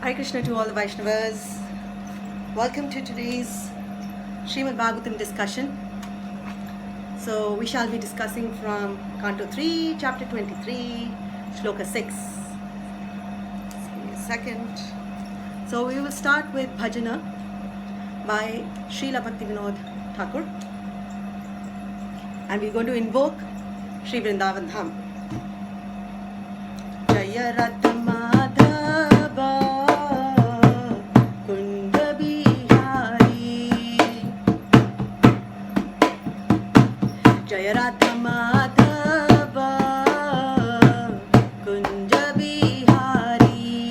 Hare Krishna to all the Vaishnavas. Welcome to today's Srimad Bhagavatam discussion. So we shall be discussing from Canto 3, Chapter 23, Shloka 6. Just give me a second. So we will start with Bhajana by Srila Bhaktivinoda Thakur. And we're going to invoke Sri Vrindavan Dham. Jaya Radha Madhava Kunda Bihari Jaya Radha Madhava Kunja Bihari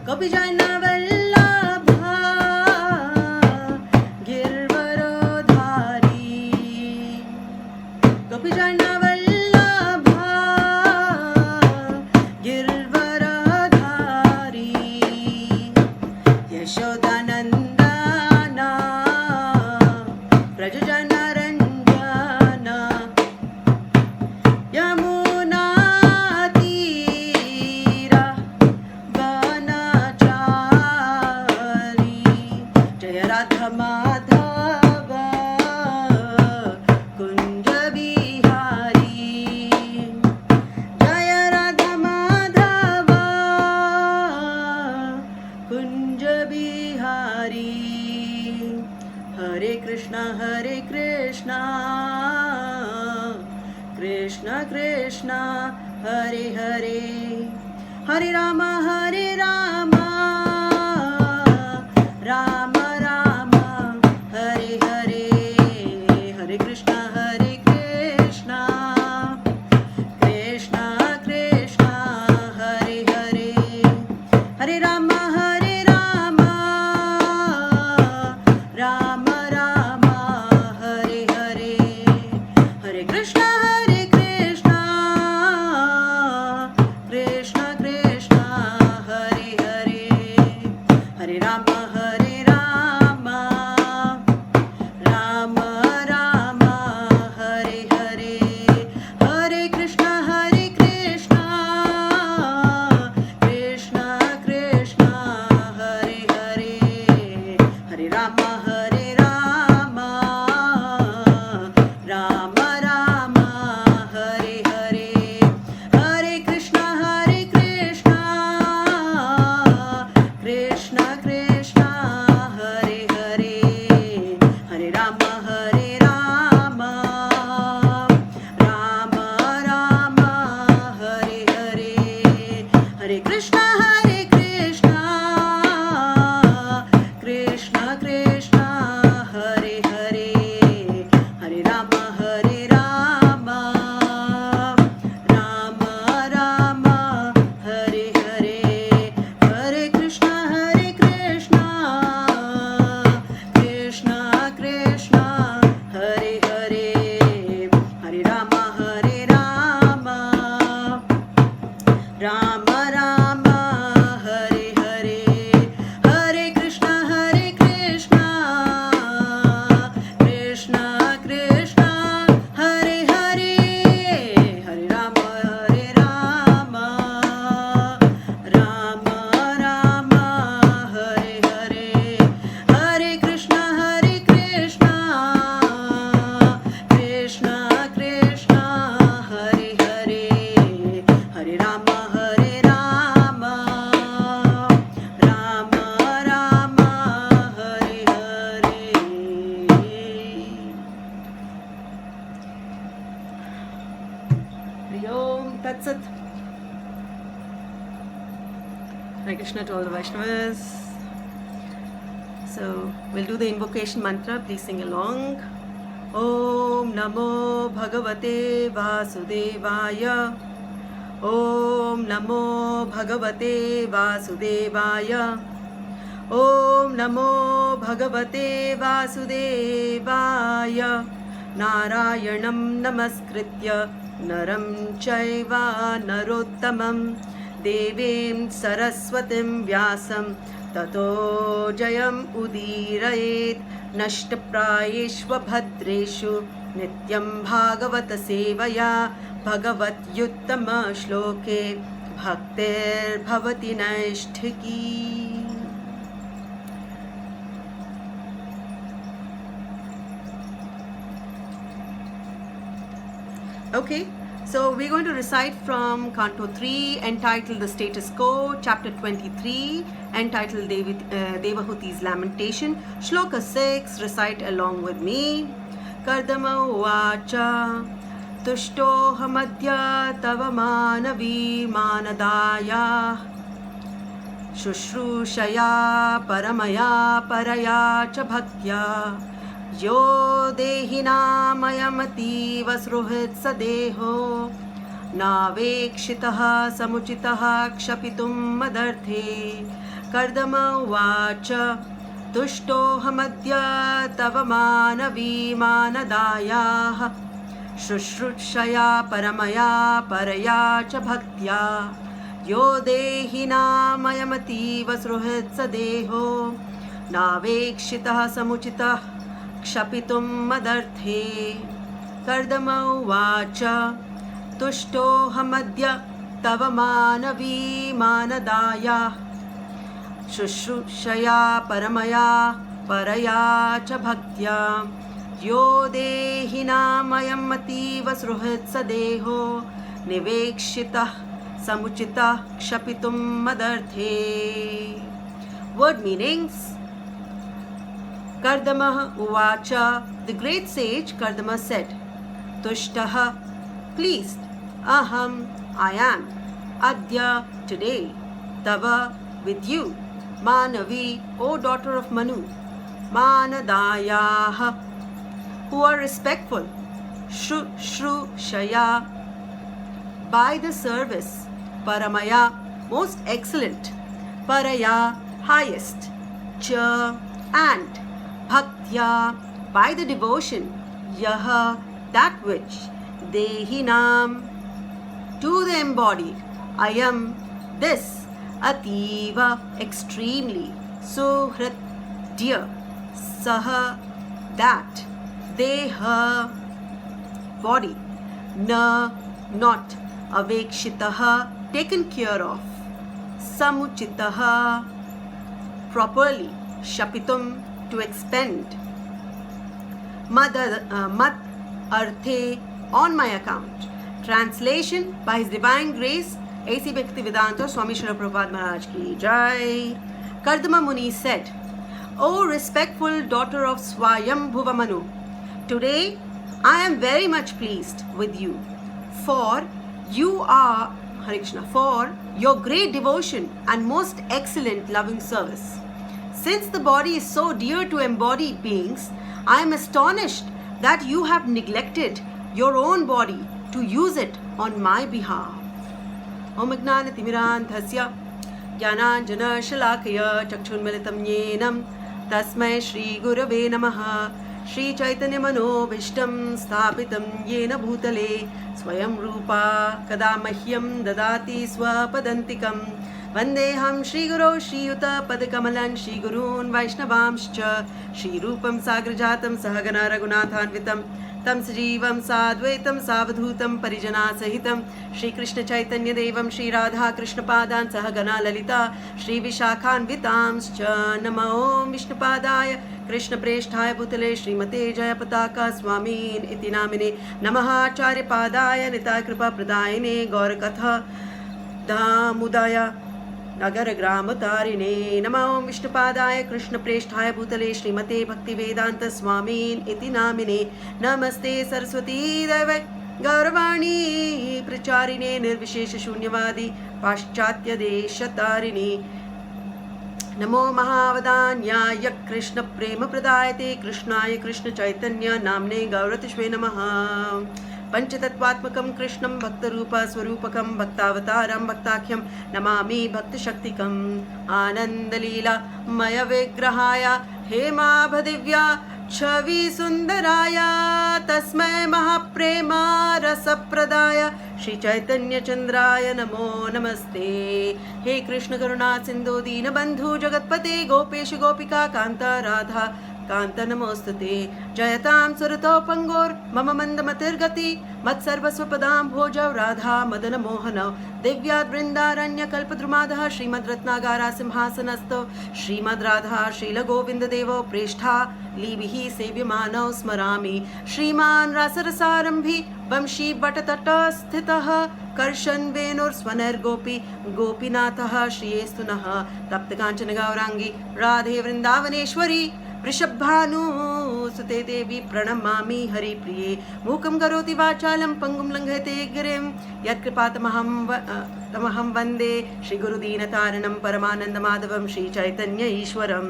Gopi Jana Vallabha Girvarodhari Gopi Jana Krishna Krishna Hare Hare Hare Rama Rama Rama Hare Hare Hare Krishna Krishna Krishna Hare Hare Hare Rama Rama Rama Hare Hare Hare Krishna Tatsat. Hare Krishna to all the Vaishnavas. So we'll do the invocation mantra. Please sing along. Om Namo Bhagavate Vasudevaya. Om Namo Bhagavate Vasudevaya. Om Namo Bhagavate Vasudevaya. Narayanam Namaskritya Naram Chaiva Narottamam Devim Saraswatim Vyasam Tato Jayam Udirayet Nashtaprayeshva Bhadreshu Nityam Bhagavata Sevaya Bhagavat Yuttama Shloke भक्तिर्भवति नैष्ठिकी. Okay, so we're going to recite from Canto 3 entitled The Status Quo, Chapter 23 entitled Devahuti's Lamentation, Shloka 6, recite along with me. Kardama uvacha tushtohamadya tava manavi manadaya shushrushaya paramaya paraya cha bhaktya yo dehinamyamativa sruhit sadeho navekshitaha samuchitaha kshapitum madarthe. Kardama uvacha tushtohamadya tava manavi manadaya shushrushaya paramaya paraya cha bhaktya yo dehinamyamativa sruhit sadeho navekshitaha samuchitaha kshapitum madarthe. Kardama uvacha tushtohamadya tava manavi manadaya shushrushaya paramaya paraya cha bhaktya yo dehinamyam ativa sruhit sadeho nivekshitah samuchitah kshapitum madarthe. Word meanings. Kardama uvacha, the great sage Kardama said, Tushtaha, pleased, aham, I am, adya, today, tava, with you, manavi, O daughter of Manu, manadayaha, who are respectful, shrushaya, by the service, paramaya, most excellent, paraya, highest, cha, and bhaktya, by the devotion, yaha, that which, dehinam, to the embodied, ayam, this, ativa, extremely, suhrit, dear, saha, that, deha, body, na, not, avekshitaha, taken care of, samuchitaha, properly, shapitum, to expend, mad arthe, on my account. Translation by His Divine Grace A.C. Bhaktivedanta Swami Srila Prabhupada Maharaj ki Jai. Kardama Muni said, O respectful daughter of Swayambhuva Manu, today I am very much pleased with you, for you are, Hare Krishna, for your great devotion and most excellent loving service. Since the body is so dear to embodied beings, I am astonished that you have neglected your own body to use it on my behalf. Om Ajnana Timirandhasya Jnananjana Shalakaya Chakshunmilitam Yenam Tasmai Shri Gurave Namaha. Shri Chaitanya Mano Vishtam Sthapitam Yena Bhutale Swayam Rupa Kada Mahyam Dadati Swapadantikam Vandeham Shri Guru Shri Yuta Padakamalan Shri Gurun Vaishnavamscha Shri Rupam Sagrajatam Sahagana Raghunathanvitam Tam Sajivam Sadvaitam Savadhutam Parijana Sahitam Shri Krishna Chaitanya Devam Shri Radha Krishna Padan Sahagana Lalita Shri Vishakhan Vitamscha Nama Om Vishnupadaya Krishna Presthaya Bhutale Srimate Jaya Pataka Swamin Iti Namine Namaha Acharya Padaya Nitaya Kripa Pradayane Gaurakatha Damudaya Nagar Grama Tarine Nama Om Vishnupadaya Krishna Presthaya Bhutale Srimate Bhakti Vedanta Swamin Iti Namine Namaste Saraswati Deva Gauravani Pracharine Nirvishesha Shunyavadi Paschatya Deshatarine Namo Mahavadanyaya Krishna Prema Pradayate Krishnaya Krishna Chaitanya Namne Gauratishve Namaha Panchatattvatmakam Krishnam Bhaktarupa Swarupakam Bhaktavataram Bhaktakhyam Namami Bhaktashaktikam Anandalila Maya Vigrahaya Hema Bhadivya Chavi Sundaraya Tasmai Mahaprema Rasapradaya Shri Chaitanya Chandraya Namo Namaste. He Krishna Karuna Sindhu Dina Bandhu Jagatpate Gopesh Gopika Kanta Radha Kant नमोस्तुते जयतां सुरतोपंगोर मम मंदमतिर्गति मत्सर्वस्वपदां भोजौ राधा मदन मोहन दिव्याद् वृन्दारण्य कल्पद्रुमादः श्रीमद् रत्नागारा सिंहासनस्थो श्रीमद् राधा शीलगोविन्ददेवो प्रेष्ठा लीभिः सेव्यमानौ स्मरामि श्रीमान् रसरसारम्भी वंशी वटतटस्थितः कर्षन् वेणुर्स्वनर्गोपी गोपीनाथः श्रियेस्तु नः तप्तकाञ्चन गौराङ्गी राधे वृन्दावनेश्वरी वृषभानुसुते देवी प्रणमामि हरिप्रिये मूकं करोति वाचालं पङ्गुं लङ्घयते गिरिं यत्कृपातमहं वन्दे श्रीगुरुदीनतारणं परमानन्दमाधवं श्रीचैतन्य ईश्वरं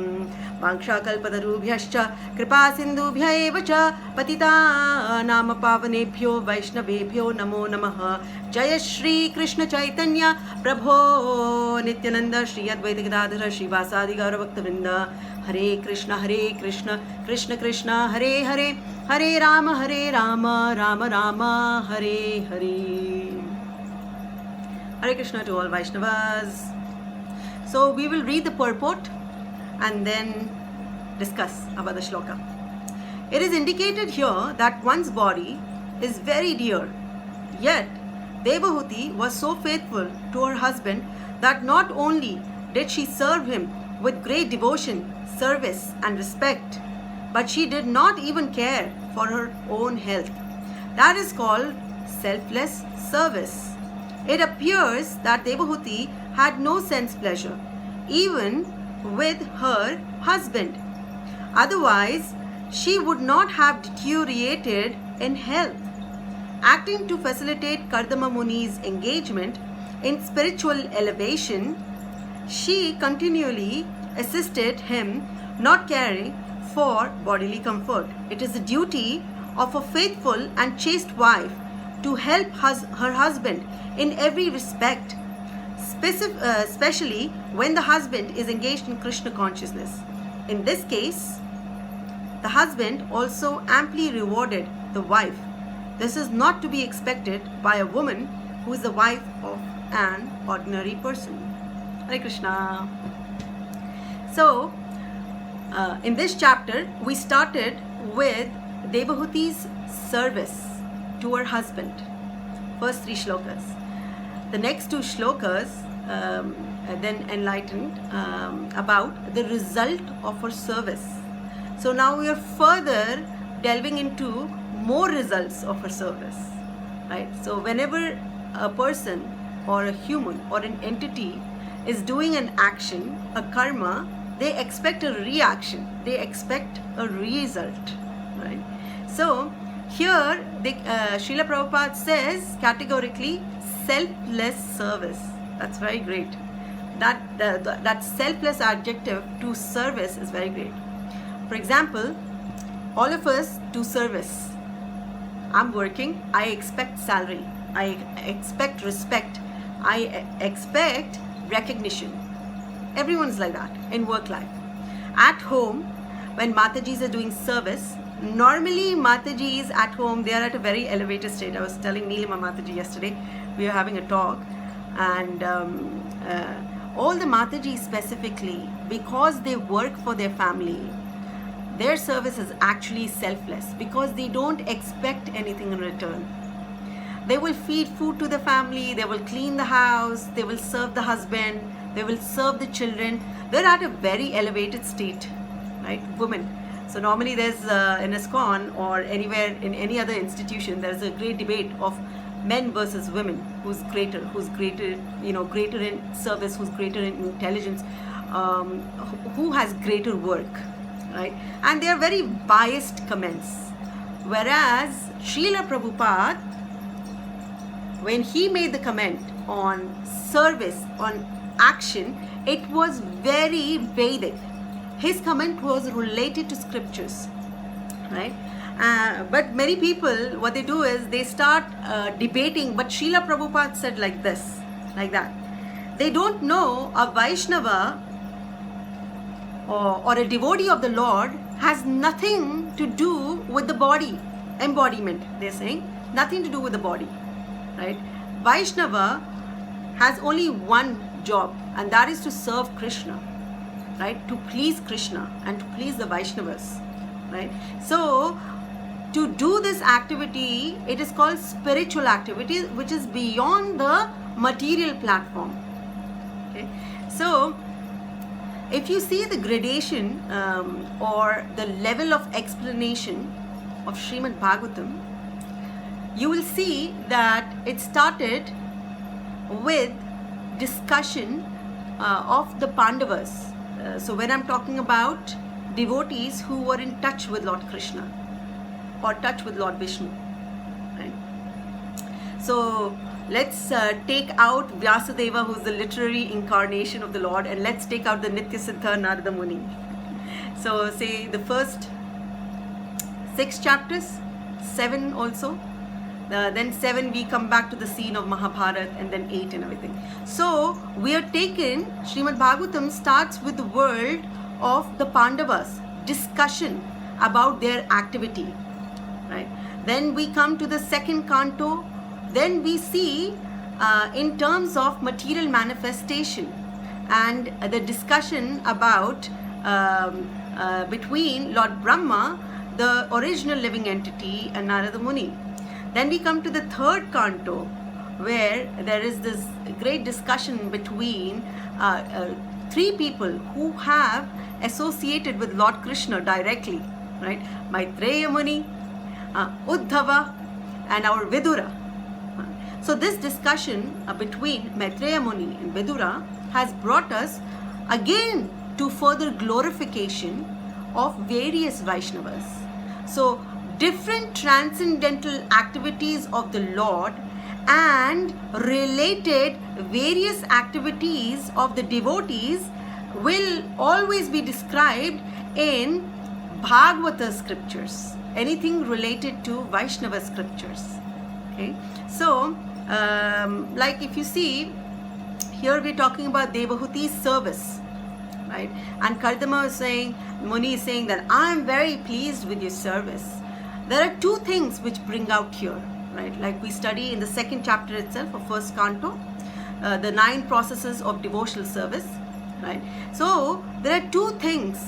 वाञ्छाकल्पतरुभ्यश्च कृपासिन्धुभ्य एव च पतितानां पावनेभ्यो वैष्णवेभ्यो नमो नमः जय श्री कृष्ण चैतन्य प्रभो नित्यानंद श्री अद्वैत गदाधर श्रीवासादि गौरभक्तवृंद हरे Krishna Krishna Krishna Hare Hare Hare Ram Ram Ram Hare Hare. Hare Krishna to all Vaishnavas. So we will read the purport and then discuss about the shloka. It is indicated here that one's body is very dear, yet Devahuti was so faithful to her husband that not only did she serve him with great devotion, service and respect, but she did not even care for her own health. That is called selfless service. It appears that Devahuti had no sense pleasure, even with her husband. Otherwise, she would not have deteriorated in health. Acting to facilitate Kardama Muni's engagement in spiritual elevation, she continually assisted him, not caring for bodily comfort. It is the duty of a faithful and chaste wife to help her husband in every respect, especially when the husband is engaged in Krishna consciousness. In this case, the husband also amply rewarded the wife. This is not to be expected by a woman who is the wife of an ordinary person. Hare Krishna. So, in this chapter, we started with Devahuti's service to her husband. First 3 shlokas. The next 2 shlokas then enlightened about the result of her service. So now we are further delving into more results of her service, right? So whenever a person or a human or an entity is doing an action, a karma, they expect a reaction, they expect a result, right? So here Srila Prabhupada says categorically selfless service. That's very great. That selfless adjective to service is very great. For example, all of us do service. I'm working, I expect salary, I expect respect, I expect recognition. Everyone's like that in work life. At home, when Matajis are doing service, normally Matajis at home, they are at a very elevated state. I was telling Neelima Mataji yesterday, we were having a talk, and all the Matajis specifically, because they work for their family, their service is actually selfless because they don't expect anything in return. They will feed food to the family, they will clean the house, they will serve the husband, they will serve the children. They're at a very elevated state, right? Women. So normally there's in ISKCON or anywhere in any other institution, there's a great debate of men versus women. Who's greater, greater in service, who's greater in intelligence, who has greater work, right? And they are very biased comments. Whereas Srila Prabhupada, when he made the comment on service, on action, it was very Vedic. His comment was related to scriptures, right? But many people, what they do is they start debating, but Srila Prabhupada said like this, like that. They don't know a Vaishnava or a devotee of the Lord has nothing to do with the body, embodiment, they're saying, nothing to do with the body, right? Vaishnava has only one job, and that is to serve Krishna, right? To please Krishna and to please the Vaishnavas. right? So to do this activity, it is called spiritual activity, which is beyond the material platform. Okay, so if you see the gradation or the level of explanation of Srimad Bhagavatam, you will see that it started with discussion of the Pandavas. So when I'm talking about devotees who were in touch with Lord Krishna or touch with Lord Vishnu, right? So let's take out Vyasadeva, who's the literary incarnation of the Lord, and let's take out the Nitya Siddha Narada Muni. So say the first 6 chapters, 7 also. Then 7 we come back to the scene of Mahabharata, and then 8 and everything. So we are taken, Srimad Bhagavatam starts with the world of the Pandavas, discussion about their activity, right? Then we come to the second canto. Then we see in terms of material manifestation and the discussion about between Lord Brahma, the original living entity, and Narada Muni. Then we come to the third canto, where there is this great discussion between 3 people who have associated with Lord Krishna directly, right? Maitreya Muni, Uddhava, and our Vidura. So this discussion between Maitreya Muni and Vidura has brought us again to further glorification of various Vaishnavas. So different transcendental activities of the Lord and related various activities of the devotees will always be described in Bhagavata scriptures, anything related to Vaishnava scriptures. Okay, so like if you see here, we're talking about Devahuti's service, right? And Kardama is saying, Muni is saying that I am very pleased with your service. There are 2 things which bring out here, right? Like we study in the 2nd chapter itself of 1st canto, the 9 processes of devotional service, right? So there are 2 things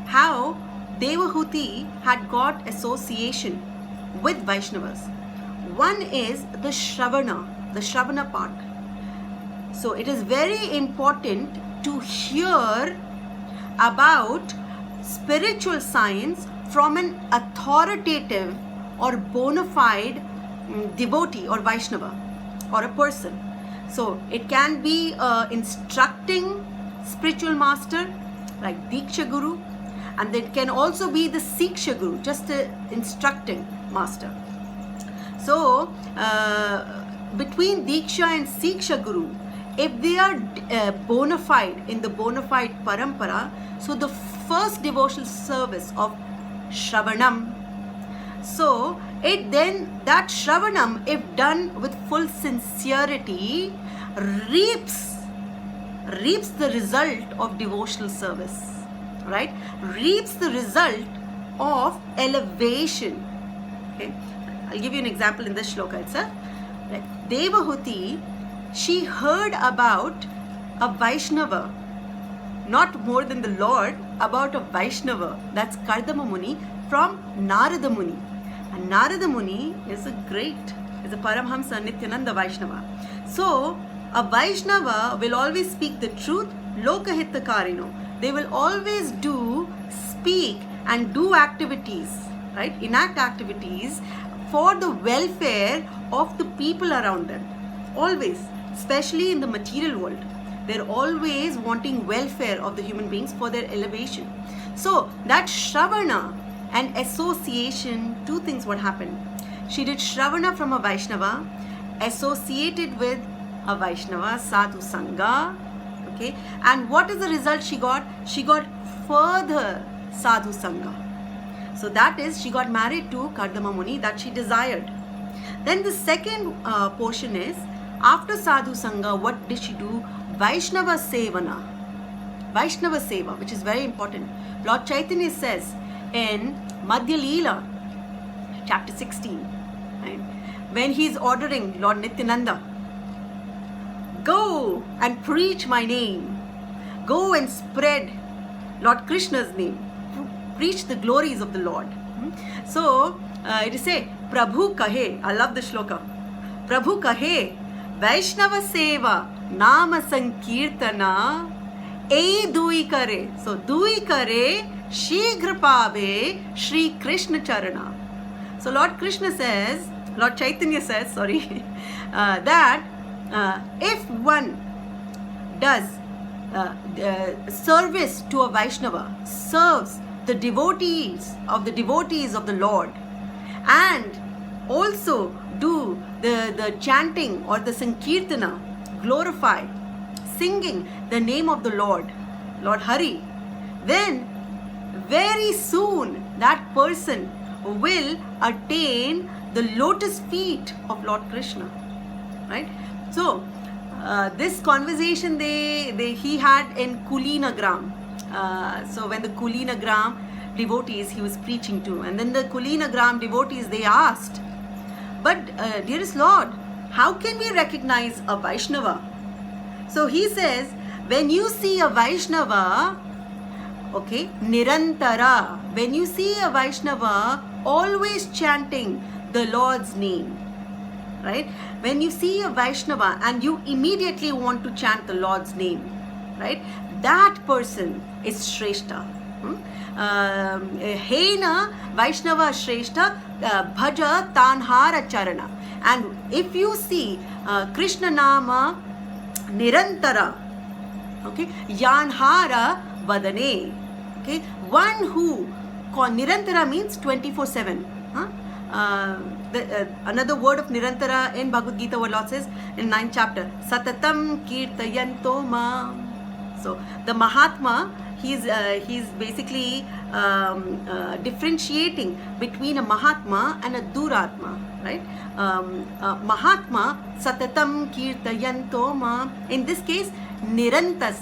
how Devahuti had got association with Vaishnavas. One is the Shravana part. So it is very important to hear about spiritual science from an authoritative or bona fide devotee or Vaishnava or a person. So it can be instructing spiritual master like Diksha Guru, and it can also be the Siksha Guru, just an instructing master. So between Diksha and Siksha Guru, if they are bona fide in the bona fide parampara, so the first devotional service of Shravanam, so it then that Shravanam, if done with full sincerity, reaps the result of devotional service, right? Reaps the result of elevation. Okay, I'll give you an example in this shloka itself. Like Devahuti, she heard about a Vaishnava, not more than the Lord, about a Vaishnava, that's Kardama Muni, from Narada Muni. And Narada Muni is a Paramhamsa Nityananda Vaishnava. So a Vaishnava will always speak the truth, Lokahittakarino. They will always speak and do activities, right? Enact activities for the welfare of the people around them. Always, especially in the material world. They're always wanting welfare of the human beings for their elevation. So that Shravana and association, 2 things what happened. She did Shravana from a Vaishnava, associated with a Vaishnava, Sadhu Sangha. Okay, and what is the result she got? She got further Sadhu Sangha. So that is, she got married to Kardama Muni that she desired. Then the second portion is, after Sadhu Sangha, what did she do? Vaishnava Sevana. Vaishnava Seva, which is very important. Lord Chaitanya says in Madhya Leela, chapter 16, right, when he is ordering Lord Nityananda, go and preach my name. Go and spread Lord Krishna's name. preach the glories of the Lord. So it is say, Prabhu kahe, I love the shloka. Prabhu kahe, Vaishnava seva, Nama Sankirtana, ei dui kare. So dui kare, Shighra pave, Shri Krishna Charana. So Lord Krishna says, Lord Chaitanya says, sorry, that if one does service to a Vaishnava, serves the devotees of the Lord, and also do the chanting or the Sankirtana, glorify, singing the name of the Lord Hari, then very soon that person will attain the lotus feet of Lord Krishna, right? So this conversation he had in Kulinagram. So when the Kulinagram devotees he was preaching to, and then the Kulinagram devotees, they asked, but dearest Lord, how can we recognize a Vaishnava? So he says, when you see a Vaishnava, okay, Nirantara, when you see a Vaishnava always chanting the Lord's name, right? When you see a Vaishnava and you immediately want to chant the Lord's name, right? That person is Shrestha. Hena Vaishnava Shrestha Bhaja Tanhara Charana. And if you see Krishna Nama Nirantara, okay, Yanhara Vadane, okay, one who, Nirantara means 24/7. Another word of Nirantara in Bhagavad Gita, what Lord says in 9th chapter, Satatam Kirtayanto Mam. So the Mahatma, he's basically differentiating between a Mahatma and a Duratma, right? Mahatma Satatam Kirtayanto Mam. In this case, Nirantas,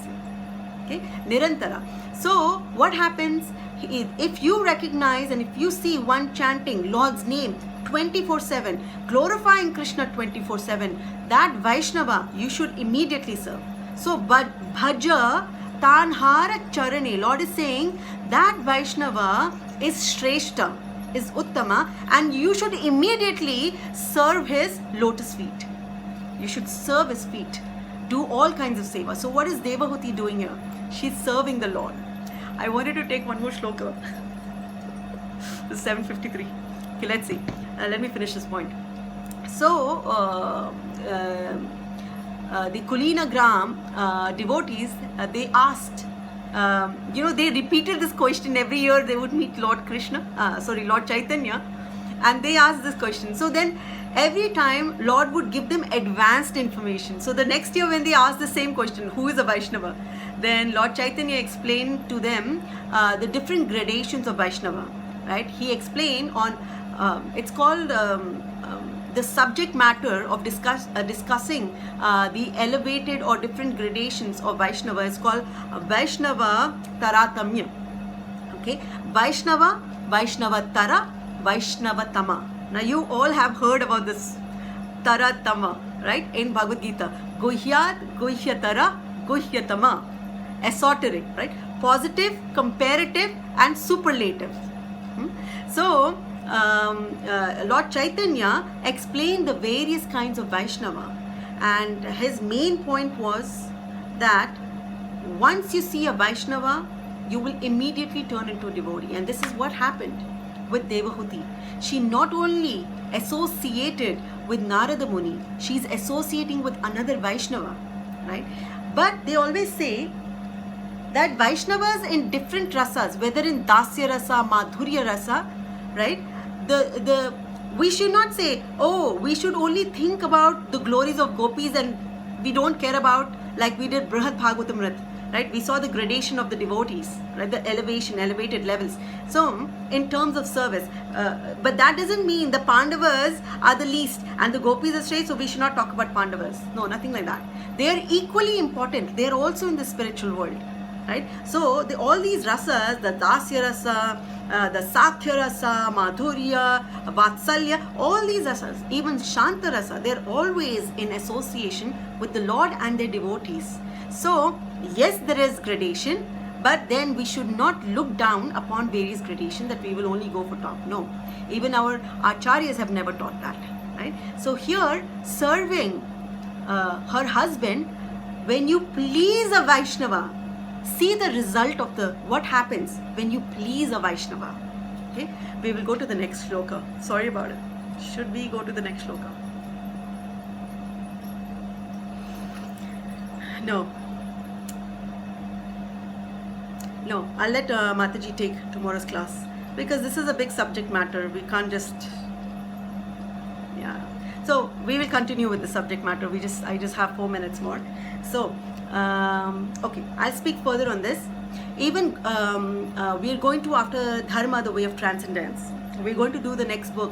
okay, Nirantara. So what happens? If you recognize and if you see one chanting Lord's name 24/7, glorifying Krishna 24/7, that Vaishnava you should immediately serve. So, but Bhaja Tanhara Charane, Lord is saying that Vaishnava is Shrestha, is Uttama, and you should immediately serve his lotus feet. You should serve his feet. Do all kinds of seva. So what is Devahuti doing here? She's serving the Lord. I wanted to take one more shloka. This is 753. Okay, let's see. Let me finish this point. So, the Kulinagram devotees, they asked, they repeated this question every year. They would meet Lord Lord Chaitanya, and they asked this question. So then every time Lord would give them advanced information. So the next year when they asked the same question, who is a Vaishnava? Then Lord Chaitanya explained to them the different gradations of Vaishnava, right? He explained on, it's called the subject matter of discussing the elevated or different gradations of Vaishnava is called Vaishnava Taratamya. Okay, Vaishnava, Vaishnava Tara, Vaishnava Tama. Now you all have heard about this Taratama, right? In Bhagavad Gita, Guhyat, Guhyatara, Guhyatama. Esoteric, right? Positive, comparative, and superlative. So Lord Chaitanya explained the various kinds of Vaishnava, and his main point was that once you see a Vaishnava, you will immediately turn into a devotee. And this is what happened with Devahuti. She not only associated with Narada Muni, she's associating with another Vaishnava, right? But they always say that Vaishnavas in different rasas, whether in Dasya rasa, Madhurya rasa, right? We should not say, oh, we should only think about the glories of gopis and we don't care about, like we did Brihad Bhagavatamrit, right? We saw the gradation of the devotees, right? The elevated levels. So, in terms of service, but that doesn't mean the Pandavas are the least and the gopis are straight, so we should not talk about Pandavas. No, nothing like that. They are equally important. They are also in the spiritual world, right? So, all these rasas, the Dasya rasa, the Sakhya rasa, Madhurya, Vatsalya, all these rasas, even Shanta rasa, they're always in association with the Lord and their devotees. So, yes, there is gradation, But then we should not look down upon various gradations that we will only go for top. No, even our acharyas have never taught that, right? So here, serving her husband, when you please a Vaishnava, see the result of what happens when you please a Vaishnava. Okay, we will go to the next shloka. Sorry about it. Should we go to the next shloka? No, I'll let Mataji take tomorrow's class, because this is a big subject matter. We can't just, yeah. So we will continue with the subject matter. I just have 4 minutes more. So, okay, I'll speak further on this. Even we are going to, after Dharma, the way of transcendence, we're going to do the next book,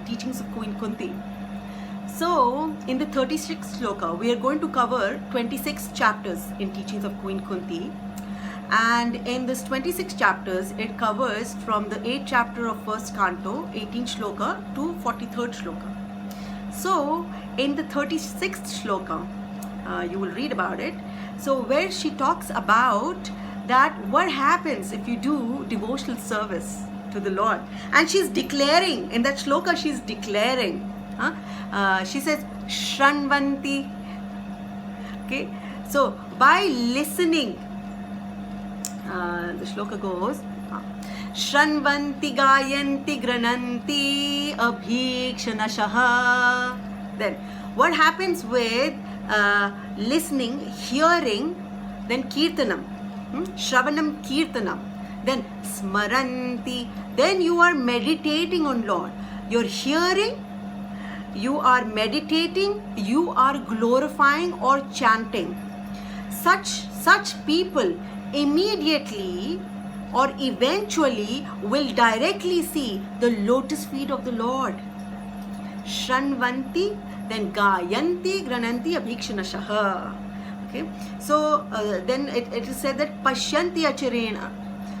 Teachings of Queen Kunti. So, in the 36th shloka, we are going to cover 26 chapters in Teachings of Queen Kunti. And in this 26 chapters, it covers from the 8th chapter of 1st canto, 18th shloka to 43rd shloka. So, in the 36th shloka, you will read about it. So, where she talks about that what happens if you do devotional service to the Lord. And she's declaring, in that shloka, she's declaring. She says, Shranvanti. Okay, so by listening, the shloka goes, Shranvanti gayanti grananti abhikshanashaha. Then, what happens with listening, hearing, then kirtanam, shravanam kirtanam, then smaranti, then you are meditating on Lord. You're hearing, you are meditating, you are glorifying or chanting. Such people immediately or eventually will directly see the lotus feet of the Lord. Shranvanti, then gayanti, grananti, abhikshanashaha. Okay, so then it is said that pashyanti acharena.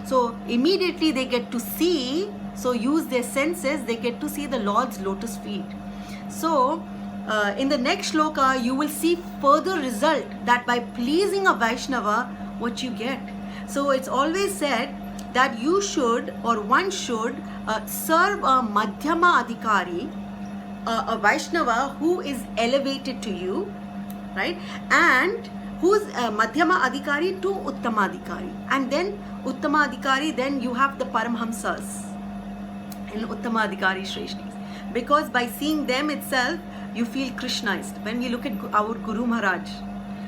So immediately they get to see, so use their senses, they get to see the Lord's lotus feet. So, in the next shloka, you will see further result that by pleasing a Vaishnava, what you get. So, it's always said that you should, or one should, serve a Madhyama Adhikari, a Vaishnava who is elevated to you, right? And who's Madhyama Adhikari to Uttama Adhikari. And then Uttama Adhikari, then you have the Paramhamsas and Uttama Adhikari Shreshtis. Because by seeing them itself, you feel Krishnized. When we look at our Guru Maharaj,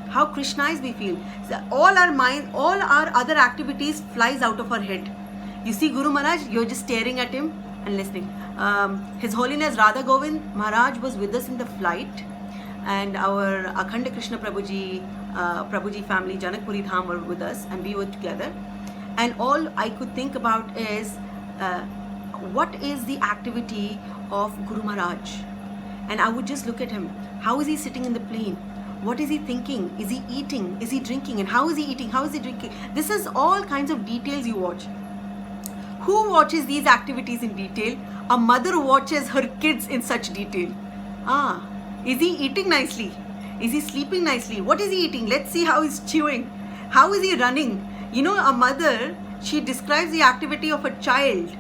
how Krishnized we feel. So all our mind, all our other activities flies out of our head. You see Guru Maharaj, you're just staring at him and listening. His Holiness Radha Govind Maharaj was with us in the flight, and our Akhanda Krishna Prabhuji family, Janakpuri Dham, were with us, and we were together. And all I could think about is, what is the activity of Guru Maharaj? And I would just look at him. How is he sitting in the plane? What is he thinking? Is he eating? Is he drinking? And how is he eating? How is he drinking? This is all kinds of details you watch. Who watches these activities in detail? A mother watches her kids in such detail. Is he eating nicely? Is he sleeping nicely? What is he eating? Let's see how he's chewing. How is he running? You know, a mother, she describes the activity of a child,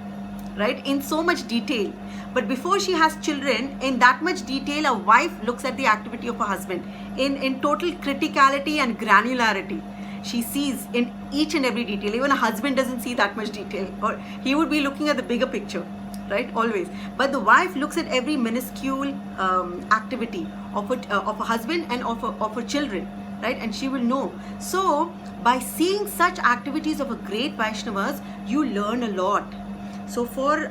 right, in so much detail. But before she has children, in that much detail, a wife looks at the activity of a husband in total criticality and granularity. She sees in each and every detail. Even a husband doesn't see that much detail, or he would be looking at the bigger picture, right, always. But the wife looks at every minuscule activity of a husband and of her children, right, and she will know. So by seeing such activities of a great Vaishnavas, you learn a lot. So for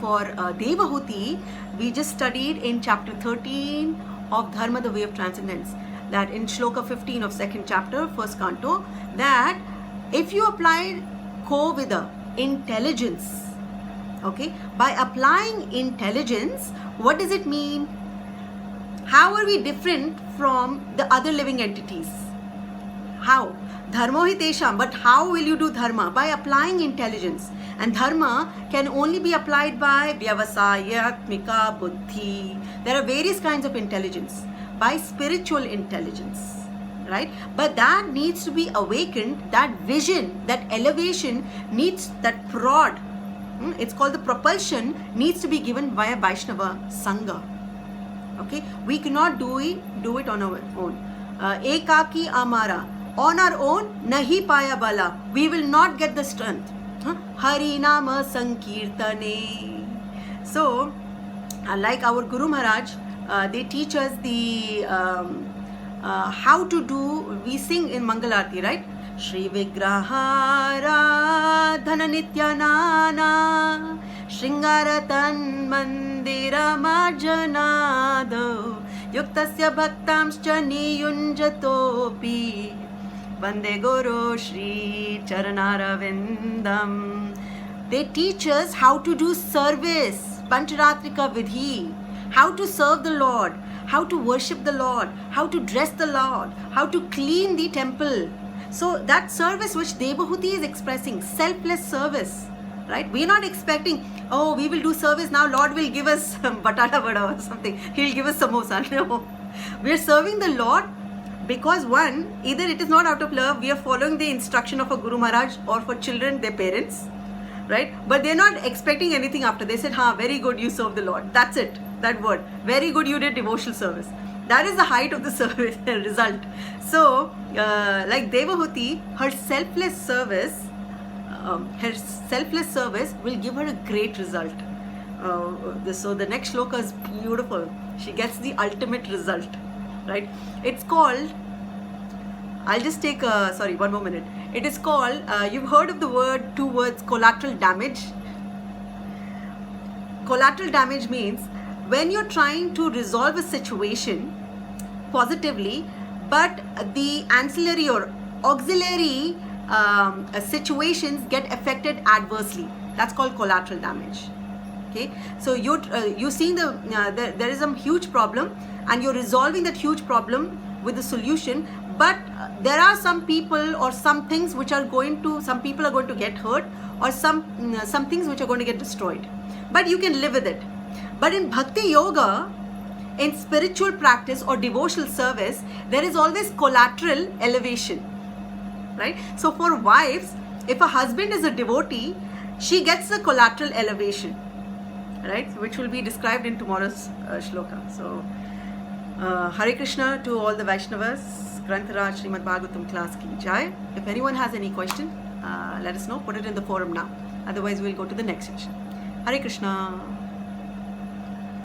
Devahuti, we just studied in chapter 13 of Dharma, the way of transcendence, that in shloka 15 of 2nd chapter, 1st canto, that if you apply Kovida, intelligence, okay, by applying intelligence, what does it mean? How are we different from the other living entities? How? Dharma hi tesham, but how will you do dharma? By applying intelligence. And dharma can only be applied by vyavasaya, atmika, buddhi. There are various kinds of intelligence. By spiritual intelligence. right? But that needs to be awakened, that vision, that elevation needs that prod. It's called the propulsion, needs to be given via Vaishnava Sangha. Okay, we cannot do it on our own. Ekaki amara, on our own, nahi paya bala, we will not get the strength. Hari nama sankirtane. So, like our Guru Maharaj, they teach us the how to do. We sing in Mangalarti, right? Shri Vigrahara Dhana Nityanana Shringaratan Mandira Majanado Yuktasya Bhaktamscha Niyunjatopi Vande Guru Shri Charanaravindam. They teach us how to do service, Pancharatrika Vidhi, how to serve the Lord, how to worship the Lord, how to dress the Lord, how to clean the temple. So that service which Devahuti is expressing, selfless service, right? We are not expecting, oh, we will do service now, Lord will give us batata vada or something, He'll give us samosa. No. We are serving the Lord because one, either it is not out of love, we are following the instruction of a Guru Maharaj, or for children, their parents, right? But they're not expecting anything after. They said, very good, you serve the Lord. That's it, that word. Very good, you did devotional service. That is the height of the service result. So, like Devahuti, her selfless service will give her a great result. So the next shloka is beautiful. She gets the ultimate result, right? It's called, I'll just take one more minute. It is called, you've heard of the two words, collateral damage. Collateral damage means when you're trying to resolve a situation positively, but the ancillary or auxiliary situations get affected adversely. That's called collateral damage. Okay, so you're seeing there is some huge problem, and you're resolving that huge problem with the solution, but there are some people or some things which are some people are going to get hurt, or some things which are going to get destroyed, but you can live with it. But in Bhakti Yoga, in spiritual practice or devotional service, there is always collateral elevation, right? So for wives, if a husband is a devotee, she gets the collateral elevation, right? Which will be described in tomorrow's shloka. So Hare Krishna to all the Vaishnavas. Grantaraj Srimad Bhagavatam class ki jai. If anyone has any question, let us know. Put it in the forum now. Otherwise, we'll go to the next section. Hare Krishna.